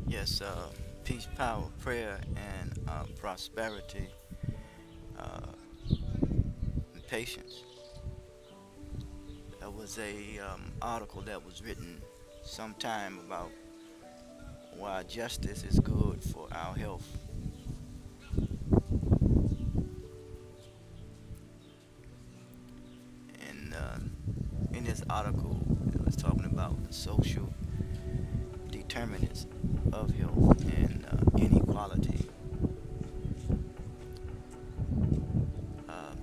Yes, peace, power, prayer, and prosperity, and patience. There was a article that was written sometime about why justice is good for our health. And in this article, it was talking about the social determinants of health and inequality.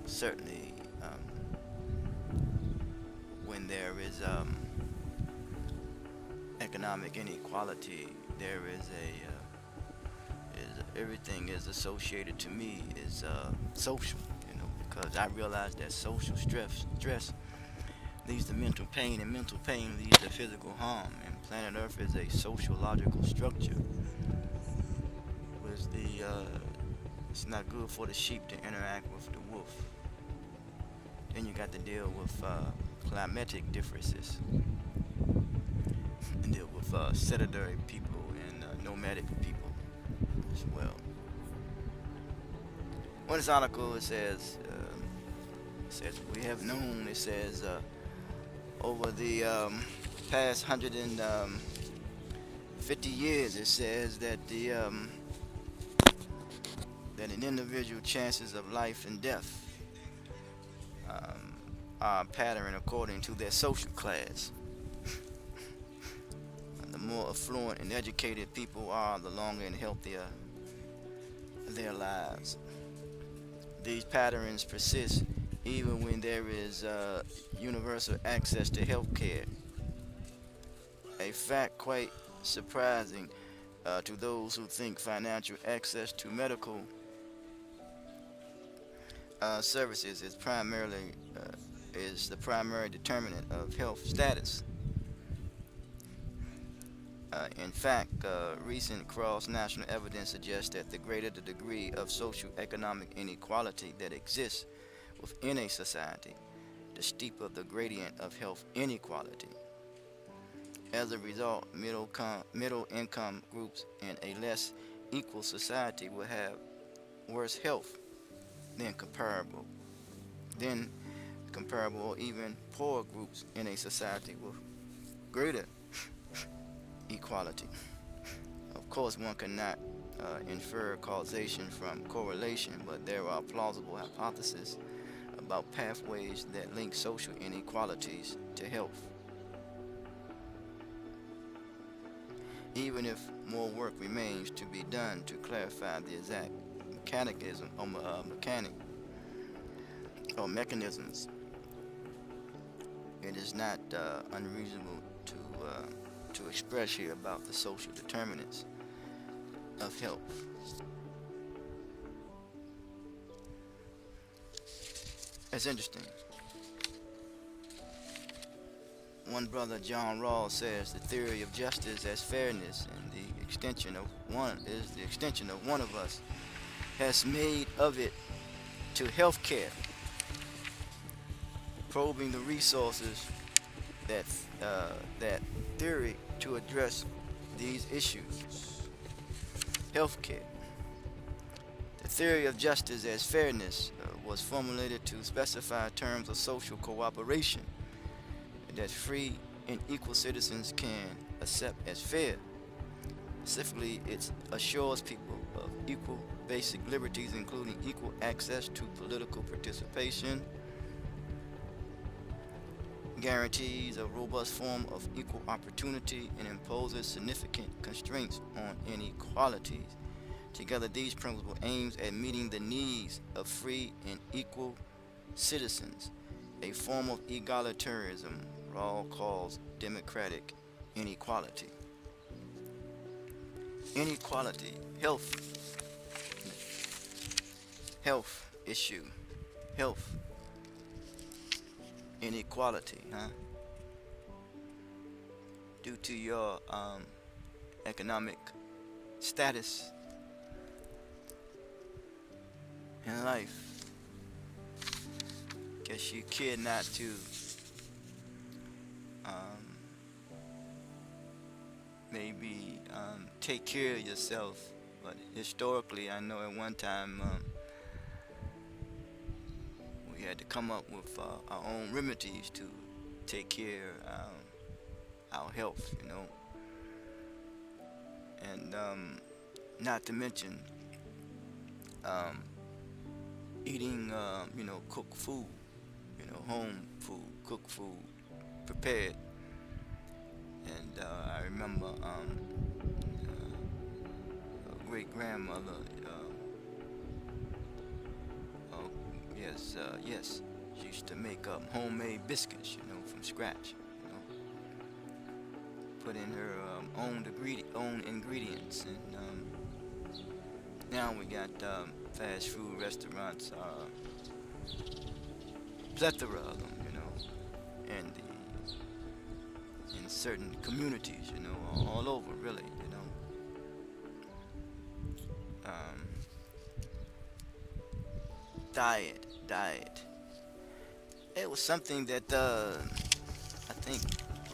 Certainly, when there is economic inequality, there is is everything is associated to me is social. Because I realize that social stress leads to mental pain, and mental pain leads to physical harm. And planet Earth is a sociological structure. Was the It's not good for the sheep to interact with the wolf. Then you got to deal with climatic differences, and deal with sedentary people and nomadic people as well. Well, this article it says we have known. It says over the past 150 years, it says that the that an individual chances of life and death um, are patterned according to their social class. The more affluent and educated people are, the longer and healthier their lives. These patterns persist even when there is universal access to health care, a fact quite surprising to those who think financial access to medical services is the primary determinant of health status. In fact, recent cross-national evidence suggests that the greater the degree of social economic inequality that exists within a society, the steeper the gradient of health inequality. As a result, middle income groups in a less equal society will have worse health than than comparable or even poor groups in a society with greater equality. Of course, one cannot infer causation from correlation, but there are plausible hypotheses about pathways that link social inequalities to health. Even if more work remains to be done to clarify the exact mechanism or mechanisms, it is not unreasonable to express here about the social determinants of health. It's interesting. One brother, John Rawls, says the theory of justice as fairness and the extension of one of us has made of it to healthcare, probing the resources that that theory to address these issues. Healthcare. The theory of justice as fairness was formulated to specify terms of social cooperation that free and equal citizens can accept as fair. Specifically, it assures people of equal basic liberties, including equal access to political participation, guarantees a robust form of equal opportunity, and imposes significant constraints on inequalities. Together, these principles aims at meeting the needs of free and equal citizens, a form of egalitarianism Rawls calls democratic inequality. Inequality, health issue, health inequality, huh? Due to your economic status in life, guess you care not to um, maybe take care of yourself. But historically, I know at one time we had to come up with our own remedies to take care of our health, and not to mention um, eating, cooked food, home food, cooked food, prepared. And I remember a great grandmother, uh, yes, she used to make homemade biscuits, from scratch, put in her own ingredients, and now we got fast food restaurants, plethora of them, in certain communities, all over, really, Um, diet. It was something that I think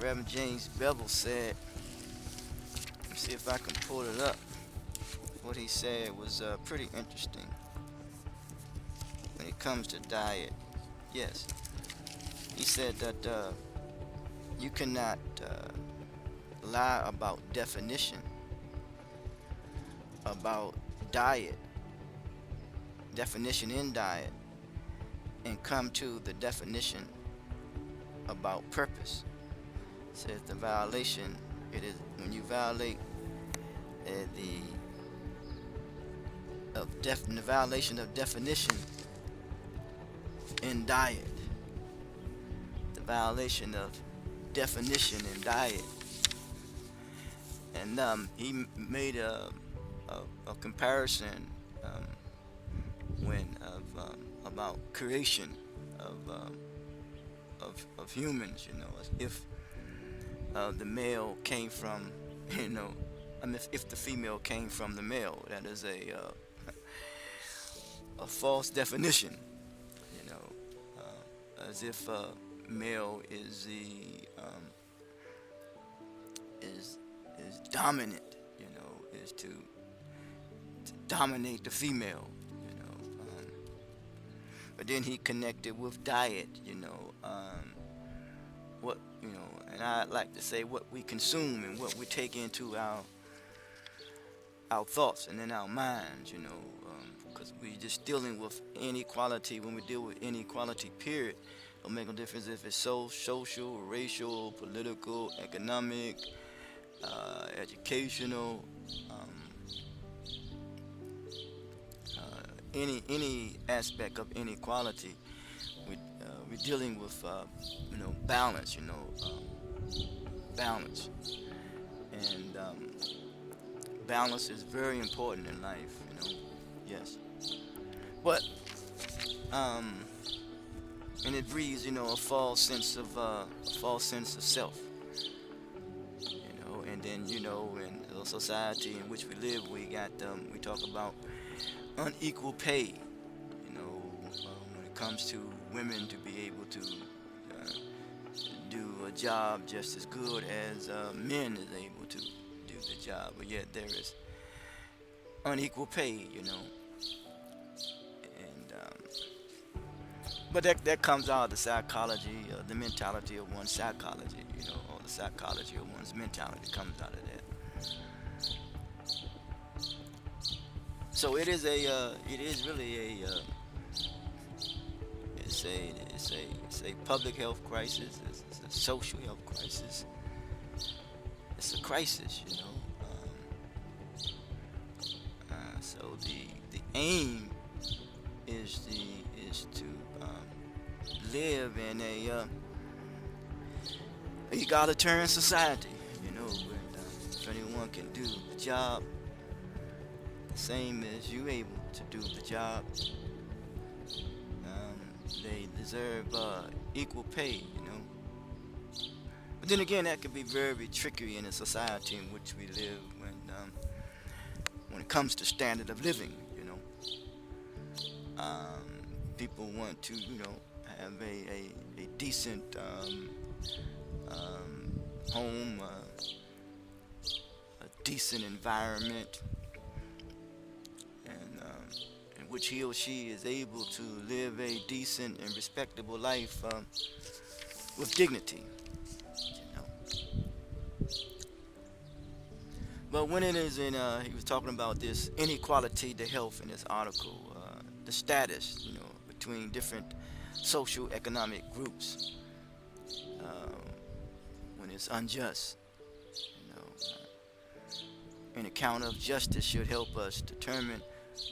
Reverend James Bevel said. Let me see if I can pull it up. What he said was pretty interesting when it comes to diet. Yes, he said that you cannot lie about definition, about diet, definition in diet, and come to the definition about purpose. Says the violation, it is when you violate the violation of definition in diet, the violation of definition in diet. And he made a comparison when about creation of humans, as if the male came from, if the female came from the male. That is a false definition, as if male is is dominant, is to dominate the female, but then he connected with diet, what, and I like to say what we consume and what we take into our thoughts and in our minds, because we just dealing with inequality. When we deal with inequality, period, it'll make a difference if it's social, racial, political, economic, educational, any aspect of inequality. We're dealing with balance, balance, and balance is very important in life, yes. But and it breeds, a false sense of self, and then in the society in which we live, we talk about unequal pay, when it comes to women to be able to do a job just as good as men is able to do the job, but yet there is unequal pay, and but that comes out of the psychology, the mentality of one's psychology, or the psychology of one's mentality comes out of that. So it is really it's a public health crisis. It's a social health crisis. It's a crisis, so the aim is to live in a egalitarian society, where if anyone can do the job the same as you able to do the job, they deserve equal pay, But then again, that could be very, very tricky in a society in which we live when it comes to standard of living, people want to, have a decent home, decent environment, and in which he or she is able to live a decent and respectable life with dignity. You know. But when it is in, he was talking about this inequality to health in this article, the status, between different social economic groups, when it's unjust, an account of justice should help us determine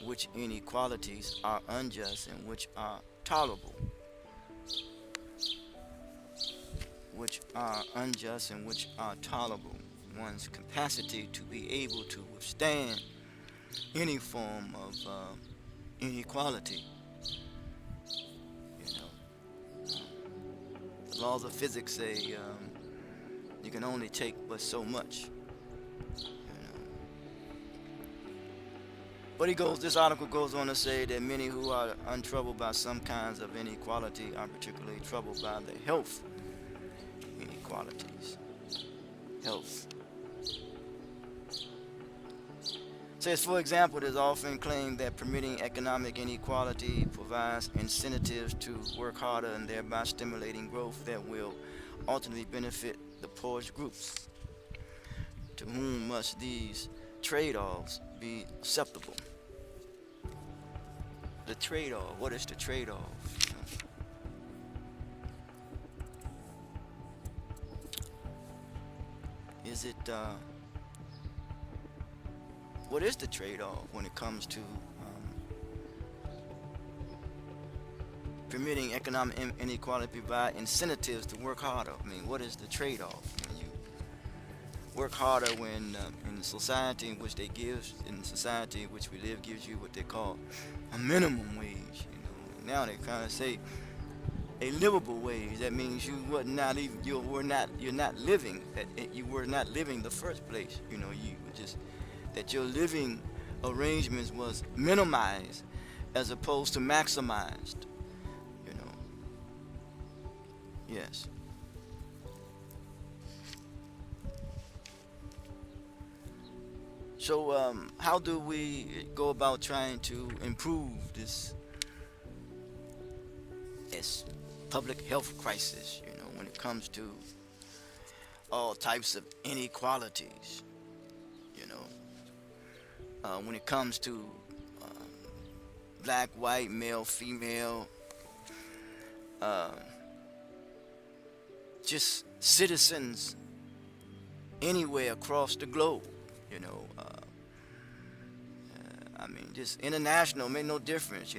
which inequalities are unjust and which are tolerable, which are unjust and which are tolerable. One's capacity to be able to withstand any form of inequality. You know, the laws of physics say you can only take but so much. But this article goes on to say that many who are untroubled by some kinds of inequality are particularly troubled by the health inequalities. Health. Says, for example, it is often claimed that permitting economic inequality provides incentives to work harder and thereby stimulating growth that will ultimately benefit the poorest groups. To whom must these trade-offs be acceptable? The trade-off. What is the trade-off? Is it what is the trade-off when it comes to permitting economic inequality provide incentives to work harder? I mean, what is the trade-off? When you work harder when in society in which society in which we live gives you what they call a minimum wage. Now they kind of say a livable wage. That means you were not even you're not living. That you were not living the first place. You were just that your living arrangements was minimized as opposed to maximized. Yes. So, how do we go about trying to improve this public health crisis, when it comes to all types of inequalities, when it comes to black, white, male, female, just citizens anywhere across the globe, I mean, just international, make no difference,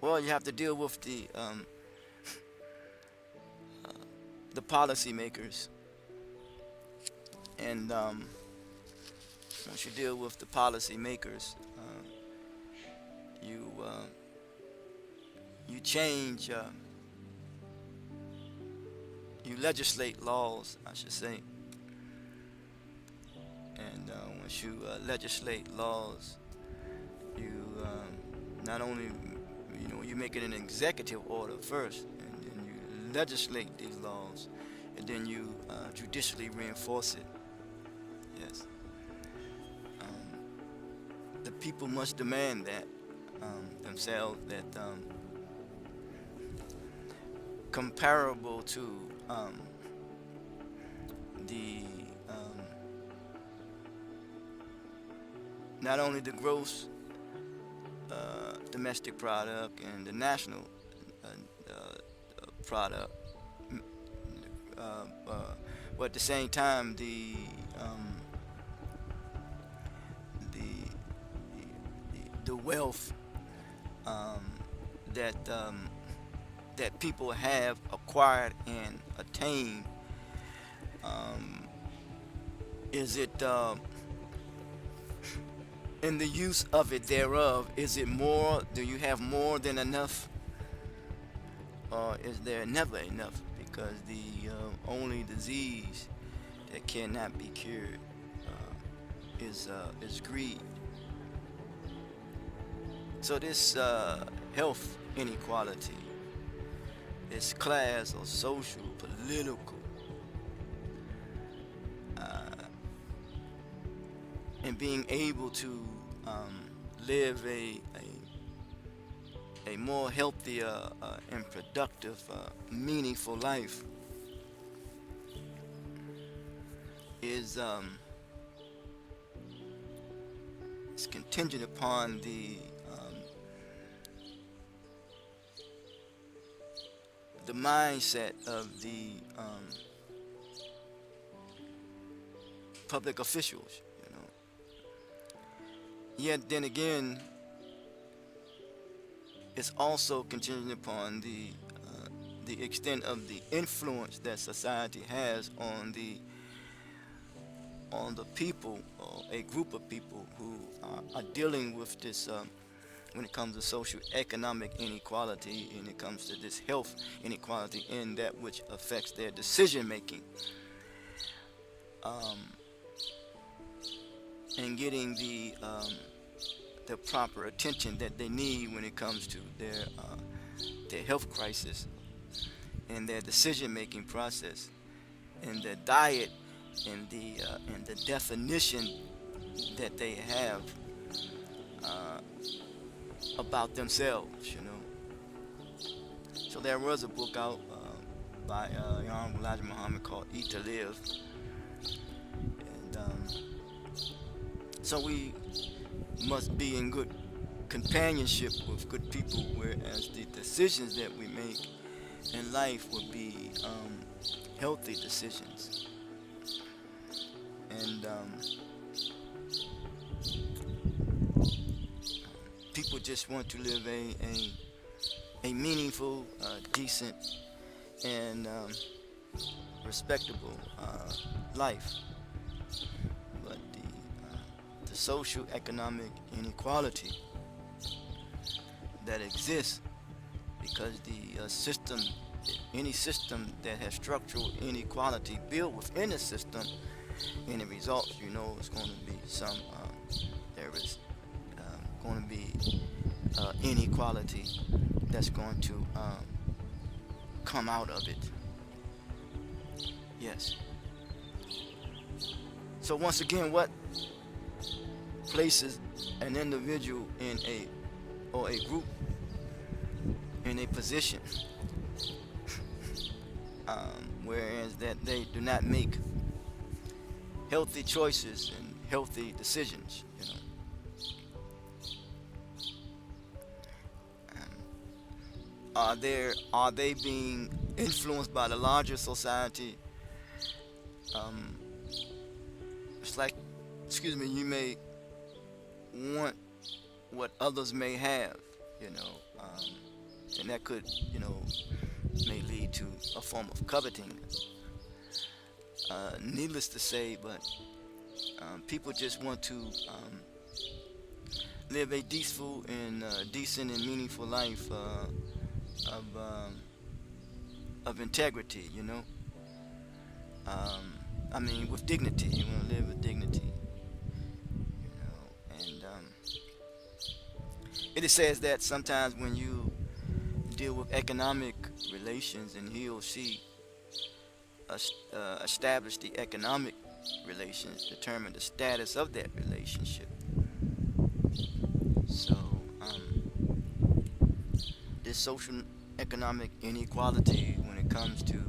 Well, you have to deal with the policymakers, and once you deal with the policymakers, you change, you legislate laws, I should say, and once you legislate laws, you not only you make it an executive order first, and then you legislate these laws, and then you judicially reinforce it. Yes. The people must demand that themselves, that comparable to the not only the gross domestic product and the national product, but at the same time the wealth that people have acquired and attained. Is it in the use of it thereof? Is it more? Do you have more than enough, or is there never enough? Because the only disease that cannot be cured is greed. So this health inequality, this class or social, political, and being able to live a more healthier and productive, meaningful life is contingent upon the mindset of the public officials. Yet then again, it's also contingent upon the extent of the influence that society has on the people, or a group of people who are dealing with this, when it comes to social economic inequality, and it comes to this health inequality, in that which affects their decision making, um, and getting the proper attention that they need when it comes to their health crisis and their decision making process, and the diet, and the definition that they have uh, about themselves. So there was a book out by Young Elijah Muhammad called Eat to Live, and so we must be in good companionship with good people, whereas the decisions that we make in life will be healthy decisions. And people just want to live a meaningful, decent, and respectable life. But the social economic inequality that exists, because the system, any system that has structural inequality built within the system, and the results, is going to be there is going to be inequality that's going to come out of it. Yes. So once again, what places an individual in or a group in a position, whereas that they do not make healthy choices and healthy decisions. Are they being influenced by the larger society? Um, it's like, excuse me, you may want what others may have, and that could, may lead to a form of coveting. Needless to say, but people just want to live a decent and meaningful life of integrity. I mean, with dignity. You want to live with dignity. And it says that sometimes when you deal with economic relations, and he or she establish the economic relations, determine the status of that relationship. So this social economic inequality, when it comes to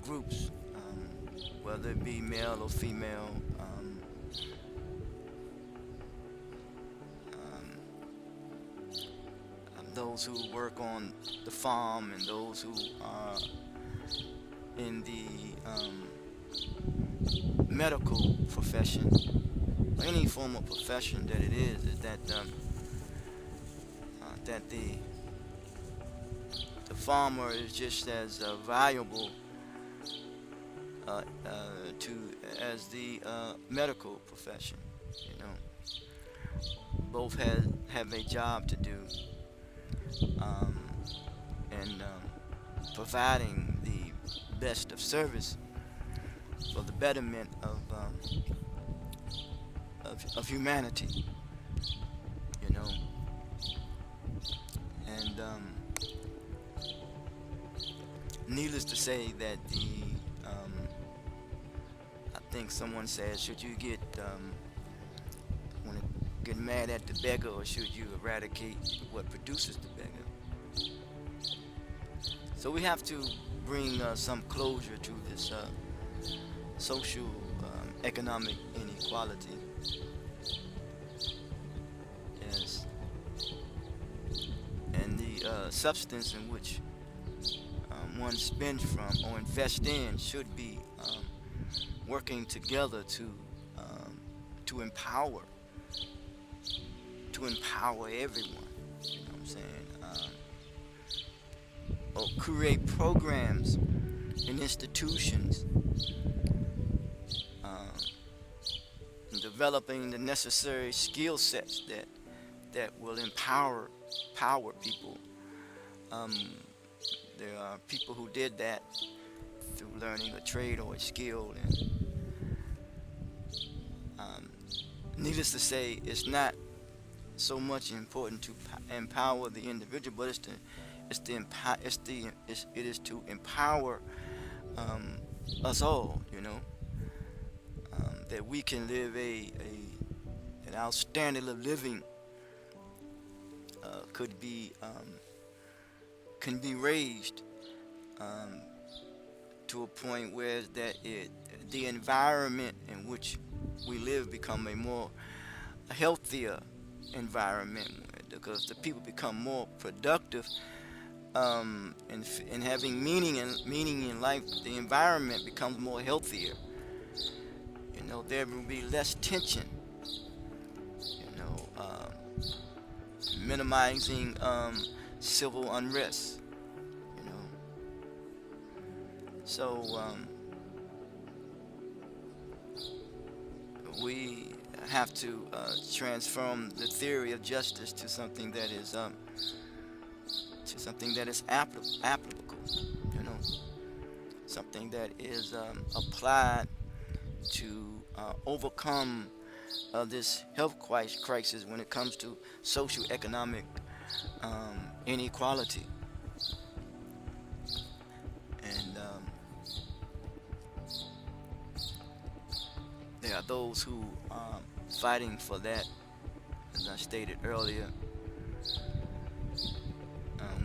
groups, whether it be male or female, those who work on the farm, and those who are in the medical profession, or any form of profession that it is that the farmer is just as valuable to as the medical profession. Both have a job to do, and providing the best of service for the betterment of humanity. you know and needless to say that think someone said, should you want to get mad at the beggar, or should you eradicate what produces the beggar? So we have to bring some closure to this social economic inequality. Yes, and the substance in which one spends from or invest in should be working together um, to empower to empower everyone. You know what I'm saying? Or create programs and institutions, um, developing the necessary skill sets that will empower people. Um, there are people who did that through learning a trade or a skill, and um, needless to say, it's not so much important to empower the individual, but it is to empower um, us all. You know, that we can live an outstanding of living could be can be raised um, to a point where that the environment in which we live become a healthier environment, because the people become more productive and having meaning in life. The environment becomes more healthier. You know, there will be less tension. You know, minimizing civil unrest. You know, so we have to transform the theory of justice to something that is applicable. You know, something that is applied to overcome this health crisis when it comes to social economic inequality. And there are those who fighting for that, as I stated earlier,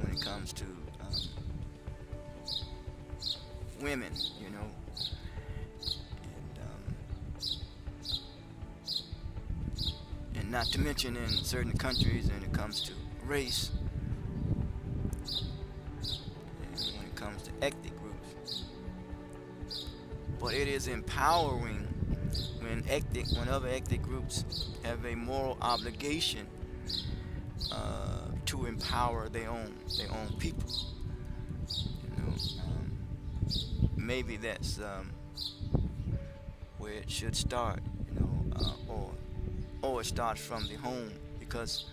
when it comes to women, you know, and not to mention in certain countries when it comes to race, and when it comes to ethnic groups. But it is empowering when other ethnic groups have a moral obligation to empower their own people. You know, maybe that's where it should start. You know, or it starts from the home, because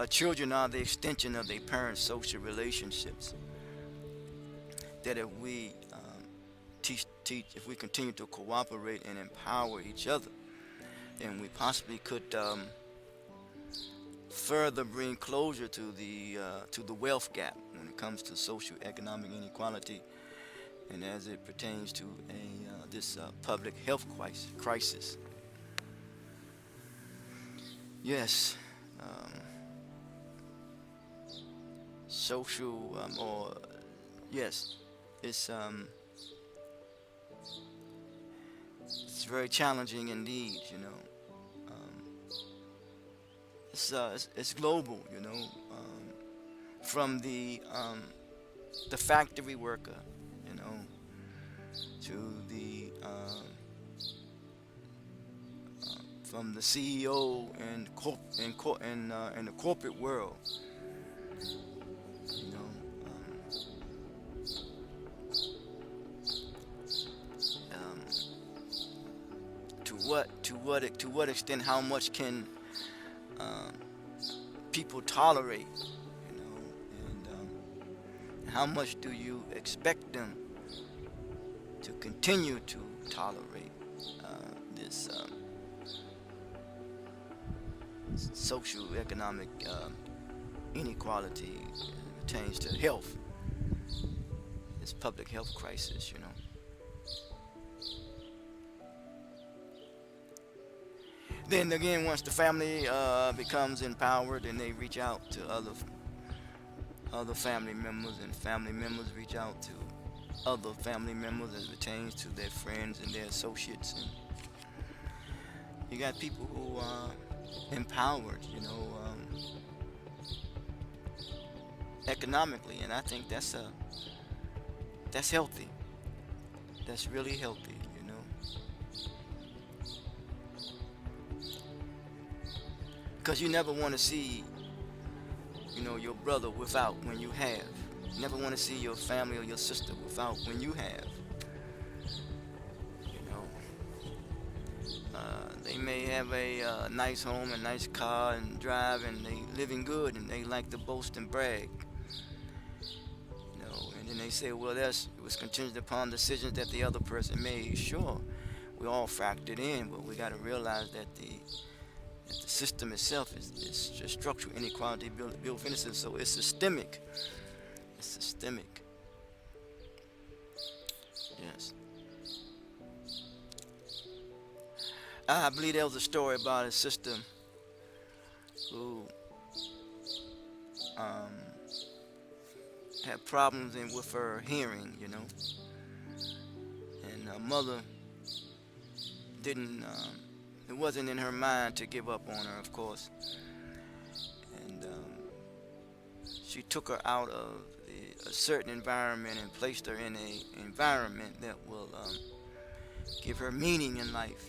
children are the extension of their parents' social relationships. That if we if we continue to cooperate and empower each other, then we possibly could further bring closure to the wealth gap when it comes to social economic inequality, and as it pertains to this public health crisis. Yes, social or yes, it's it's very challenging indeed. You know, it's global. You know, from the factory worker, you know, to the from the CEO in the corporate world. You know, um, to what extent, how much can um, people tolerate? You know, and how much do you expect them to continue to tolerate this social economic inequality pertains to health, this public health crisis, you know. Then again, once the family becomes empowered, then they reach out to other family members, and family members reach out to other family members as it pertains to their friends and their associates. And you got people who are empowered, economically, and I think that's healthy. That's really healthy. Because you never want to see, your brother without when you have. You never want to see your family or your sister without when you have. You know, they may have a nice home and nice car and drive, and they living good, and they like to boast and brag. And then they say, well, it was contingent upon decisions that the other person made. Sure, we all factored in, but we got to realize that the system itself is just structural inequality built innocence, so it's systemic. It's systemic. Yes. I believe there was a story about a sister who um, had problems with her hearing. And her mother didn't. It wasn't in her mind to give up on her, of course, and she took her out of a certain environment and placed her in a environment that will give her meaning in life.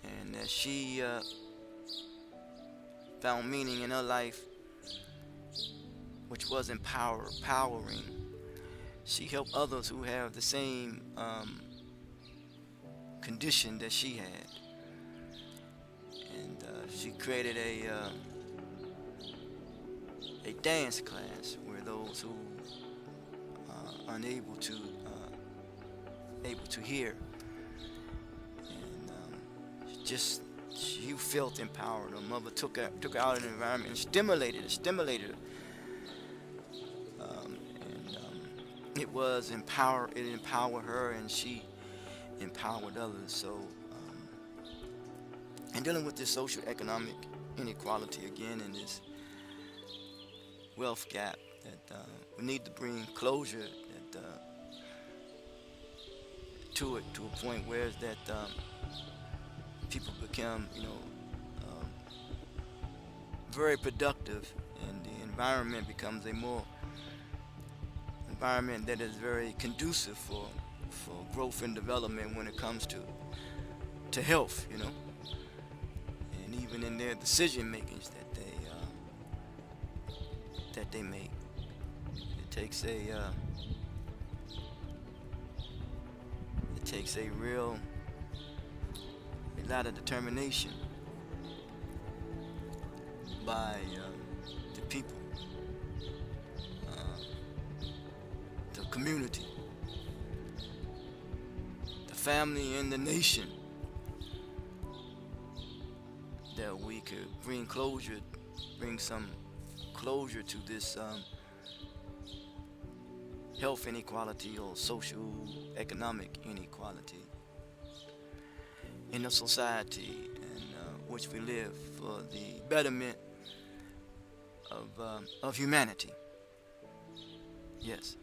And as she found meaning in her life, which was empowering, she helped others who have the same condition that she had, and she created a dance class where those who are unable to able to hear, and she felt empowered. Her mother took her out of the environment and stimulated her. It empowered her, and she empowered others. So, and dealing with this social economic inequality again, and this wealth gap, that we need to bring closure to it, to a point where that people become, very productive, and the environment becomes a more environment that is very conducive for growth and development when it comes to health. And even in their decision makings that they make, it takes a lot of determination by the people, the community, the family, and the nation, that we could bring some closure to this health inequality or social economic inequality in the society in which we live, for the betterment of humanity. Yes.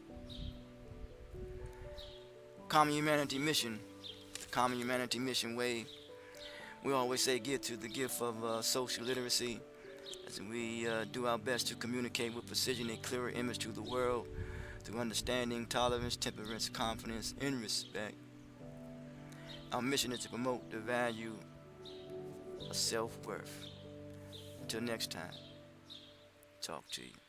Common Humanity Mission, the Common Humanity Mission way. We always say give to the gift of social literacy, as we do our best to communicate with precision a clearer image to the world through understanding, tolerance, temperance, confidence, and respect. Our mission is to promote the value of self-worth. Until next time, talk to you.